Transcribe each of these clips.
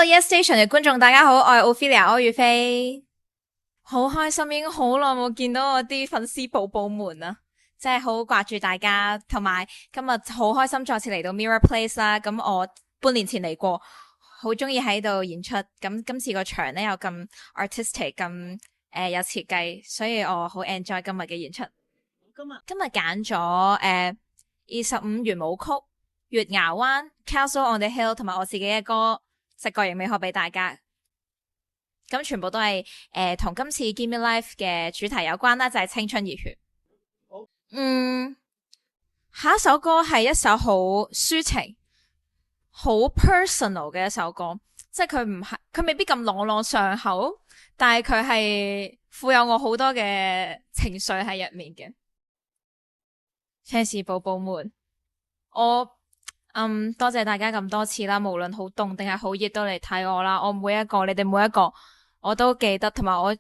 Yes Station 嘅觀眾大家好，我係 Ophelia 柯宇飛，好開心，已經好耐冇見到我啲粉絲寶寶們啦，真係好掛住大家，同埋今日好開心再次嚟到 Mirror Place 啦。咁我半年前嚟過，好中意喺度演出。咁今次個場咧又咁 artistic，咁有設計，所以我好 enjoy 今日嘅演出。今日揀咗25圓舞曲、月牙灣、Castle on the Hill 同埋我自己嘅歌《直覺仍未學》俾大家。咁全部都係同今次 Give Me Life 嘅主題有關啦，就係青春熱血。下一首歌係一首好抒情、好 personal 嘅一首歌，即係佢未必咁朗朗上口，但係佢係富有我好多嘅情緒喺入面嘅。fans 寶寶們，我多謝大家咁多次啦，無論好凍定係好熱都嚟睇我啦。我你哋每一個我都記得，同埋我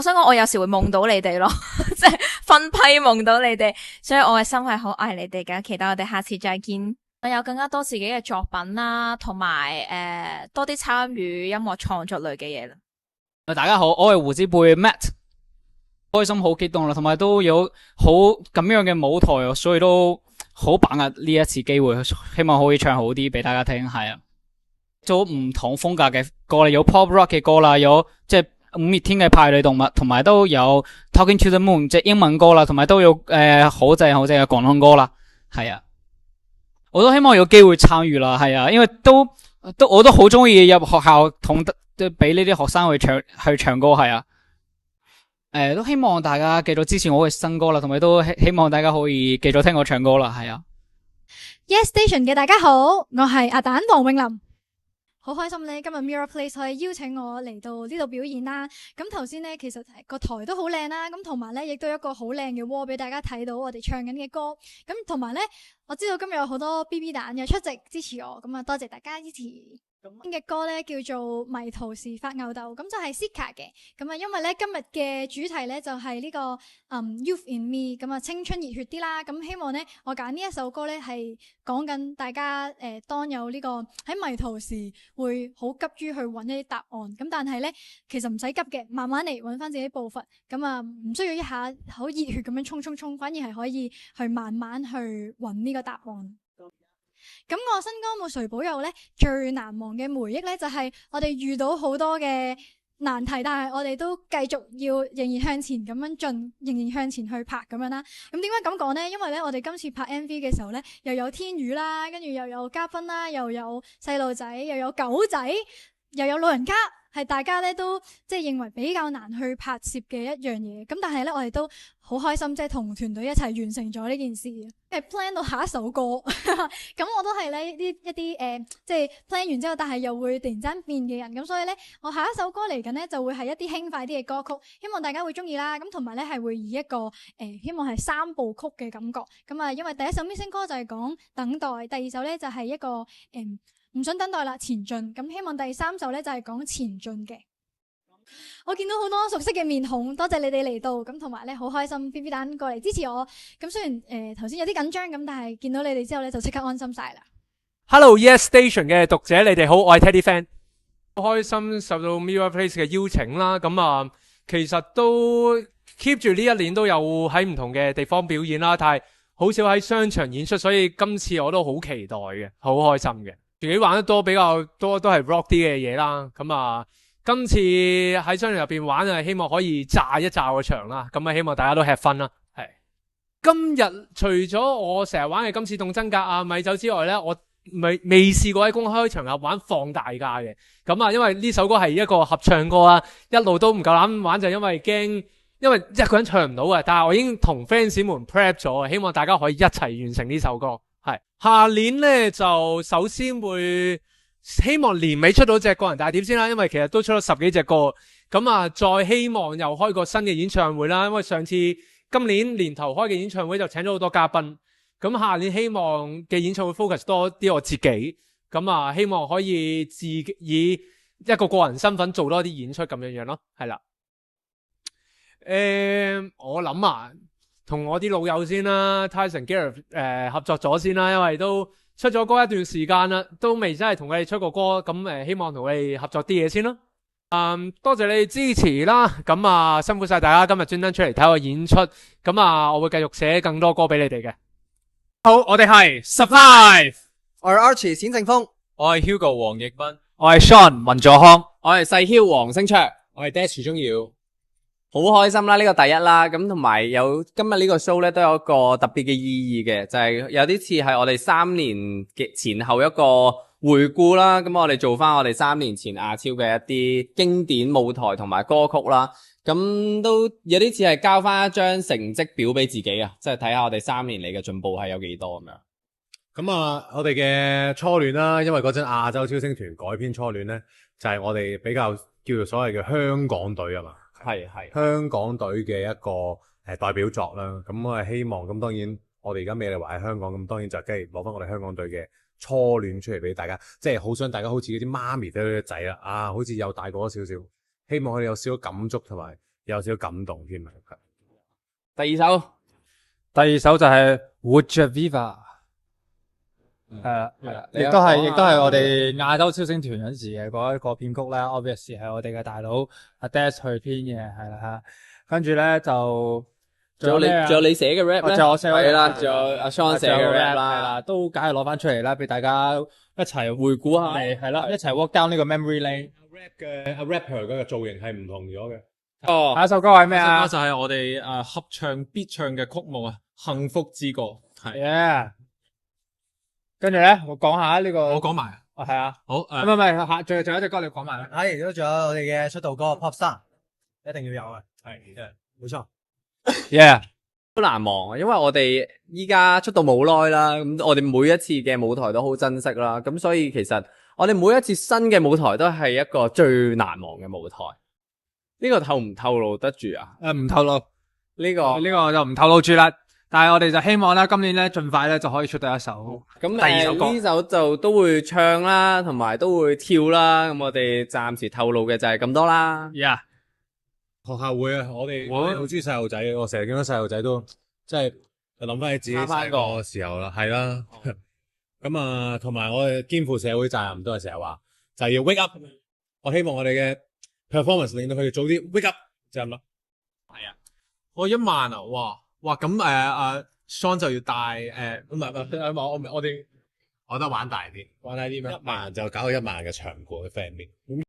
想講，我有時會夢到你哋咯，即係分批夢到你哋，所以我嘅心係好愛你哋㗎。期待我哋下次再見。我有更加多自己嘅作品啦，同埋多啲參與音樂創作類嘅嘢啦。大家好，我係胡子貝 Matt， 開心好激動啦，同埋都有好咁樣嘅舞台，所以都好把握呢一次機會，希望可以唱好啲俾大家聽。係啊，做唔同風格嘅歌啦，有 pop rock 嘅歌啦，有即係五月天嘅派對動物，同埋都有 Talking to the Moon 即係英文歌啦，同埋都有好正嘅廣東歌啦。係啊，我都希望有機會參與啦。係啊，因為我都好中意入學校俾呢啲學生去唱歌。係啊，都希望大家繼續支持我嘅新歌啦，同埋都希望大家可以繼續聽我唱歌啦。係啊 Yes Station 嘅大家好，我係阿蛋黃詠琳，好開心咧，今日 Mirror Place 可以邀請我嚟到呢度表演啦。咁頭先咧，其實個台都好靚啦，咁同埋咧，亦都有一個好靚嘅 wall 俾大家睇到我哋唱緊嘅歌。咁同埋咧，我知道今日有好多 BB 蛋嘅出席支持我，咁啊多謝大家支持。嘅歌咧叫做迷途時發吽豆，咁就係 Sika 嘅。咁啊，因為咧今日嘅主題咧就係呢個Youth in Me， 咁啊青春熱血啲啦。咁希望咧我揀呢一首歌咧係講緊大家當有呢個喺迷途時會好急於去揾一啲答案，咁但係咧其實唔使急嘅，慢慢嚟揾翻自己步伐。咁啊唔需要一下好熱血咁樣衝，反而係可以去慢慢去揾呢個答案。咁我新歌冇誰保佑咧，最難忘嘅回憶咧就係我哋遇到好多嘅難題，但係我哋都繼續要仍然向前咁樣進，仍然向前去拍咁樣啦。咁點解咁講呢？因為咧我哋今次拍 MV 嘅時候咧，又有天雨啦，跟住又有嘉賓啦，又有細路仔，又有狗仔，又有老人家。係大家咧都即係認為比較難去拍攝嘅一樣嘢，咁但係咧我哋都好開心，即係同團隊一齊完成咗呢件事，係 plan 到下一首歌。咁我都係咧一啲即係 plan 完之後，但係又會突然間變嘅人，咁所以咧我下一首歌嚟緊咧就會係一啲輕快啲嘅歌曲，希望大家會中意啦。咁同埋咧係會以一個希望係3部曲嘅感覺。咁啊，因為第一首 Missing 歌就係講等待，第二首咧就係一個唔想等待啦，前進。咁希望第3首咧就係講前進嘅。我見到好多熟悉嘅面孔，多謝你哋嚟到，咁同埋咧好開心 BB 蛋過嚟支持我。咁雖然頭先有啲緊張咁，但係見到你哋之後咧就即刻安心晒啦。Hello Yes Station 嘅讀者，你哋好，我係 Teddy Fan， 好開心受到 Mirror Place 嘅邀請啦。咁啊，其實都 keep 住呢一年都有喺唔同嘅地方表演啦，但係好少喺商場演出，所以今次我都好期待嘅，好開心嘅。自己玩得多比較多都係 rock 啲嘅嘢啦，咁啊今次喺商場入邊玩啊，希望可以炸一炸個場啦，咁啊希望大家都 have fun 啦。係今日除咗我成日玩嘅今次動真格啊咪走之外咧，我未試過喺公開場合玩放大假嘅，咁啊因為呢首歌係一個合唱歌啊，一路都唔夠膽玩就因為驚，因為一個人唱唔到嘅，但係我已經同 fans 們 prep 咗，希望大家可以一齊完成呢首歌。係下年咧就首先會希望年尾出到隻個人大碟先啦，因為其實都出咗10幾隻歌，咁啊再希望又開個新嘅演唱會啦，因為上次今年年頭開嘅演唱會就請咗好多嘉賓，咁下年希望嘅演唱會 focus 多啲我自己，咁啊希望可以以一個人身份做多啲演出咁樣咯，係啦。我諗啊同我啲老友先啦，Tyson Gareth 合作咗先啦，因為都出咗歌一段時間啦，都未真係同佢哋出過歌，咁希望同佢哋合作啲嘢先啦。多謝你哋支持啦，咁啊辛苦晒大家今日專登出嚟睇我演出，咁啊我會繼續寫更多歌俾你哋嘅。好，我哋係 Survive，我係 Archie 冼正峰，我係 Hugo 黃奕斌，我係 Sean 文佐康，我係細囂黃星卓，我係 Dash 鍾耀。好開心啦！呢個第一啦，咁同埋有今日呢個 show 咧都有一個特別嘅意義嘅，就係有啲似係我哋3年嘅前後一個回顧啦。咁我哋做翻我哋3年前亞超嘅一啲經典舞台同埋歌曲啦。咁都有啲似係交翻一張成績表俾自己啊，即係睇下我哋3年嚟嘅進步係有幾多咁樣。咁啊，我哋嘅初戀啦，因為嗰陣亞洲超星團改編初戀咧，就係我哋比較叫做所謂嘅香港隊啊嘛。係香港隊嘅一個代表作啦，咁我係希望咁當然我哋而家美麗華喺香港，咁當然就梗係攞翻我哋香港隊嘅初戀出嚟俾大家，即係好想大家好似嗰啲媽咪對啲仔啦，啊好似又大個咗少少，希望佢哋有少少感觸同埋有少少感動添啊。第二首就係 Would You Viva， 係啦，亦都係我哋亞洲超星團嗰陣時嘅嗰一個編曲啦。Obviously 係我哋嘅大佬阿 Des 去編嘅，係啦嚇。跟住咧就仲有你寫嘅 rap 咧，仲有我寫嘅係啦，仲有阿 Sean 寫嘅 rap 啦，係啦，都梗係攞翻出嚟啦，俾大家一齊回顧下，係啦，一齊 walk down 呢個 memory lane。rapper 嗰個造型係唔同咗嘅。哦，下一首歌係咩啊？呢首歌就係我哋合唱必唱嘅曲目啊，《幸福之歌》係。Yeah。跟住咧，我講下呢個。我講埋。哦，係啊。好唔係，下仲有一隻歌你講埋啦。係，都仲有我哋嘅出道歌 Pop Star， 一定要有嘅，係，冇錯。Yeah。好難忘啊，因為我哋依家出道冇耐啦，咁我哋每一次嘅舞台都好珍惜啦，咁所以其實我哋每一次新嘅舞台都係一個最難忘嘅舞台。呢個透唔透露得住啊？唔透露。呢個就唔透露住啦。但係我哋就希望咧，今年咧盡快咧就可以出第一首。咁第二首歌呢首就都會唱啦，同埋都會跳啦。咁我哋暫時透露嘅就係咁多啦。Yeah。學校會啊，我哋好中意細路仔，我成日見到細路仔都即係諗翻起自己細個時候啦，係啦。咁啊，同埋我哋肩負社會責任，都係成日話就係要 wake up。我希望我哋嘅 performance 令到佢哋早啲 wake up，就係咁啦。係啊，我1萬啊，哇咁Sean 就要帶唔係我哋我覺得玩大啲咩？1萬就搞到1萬嘅場館喺 fan 面。咁